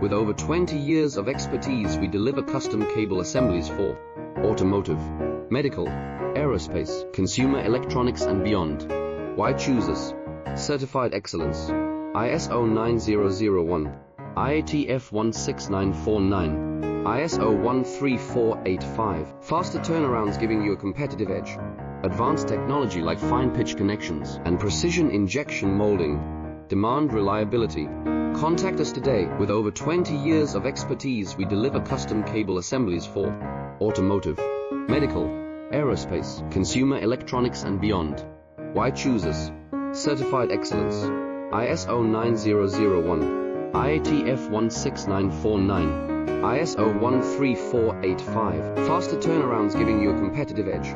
With over 20 years of expertise, we deliver custom cable assemblies for automotive, medical, aerospace, consumer electronics and beyond. Why choose us? Certified excellence. ISO 9001, IATF 16949, ISO 13485. Faster turnarounds giving you a competitive edge. Advanced technology like fine pitch connections and precision injection molding. Demand reliability. Contact us today. With over 20 years of expertise, we deliver custom cable assemblies for automotive, medical, aerospace, consumer electronics and beyond. Why choose us? Certified excellence. ISO 9001, IATF 16949, ISO 13485. Faster turnarounds giving you a competitive edge.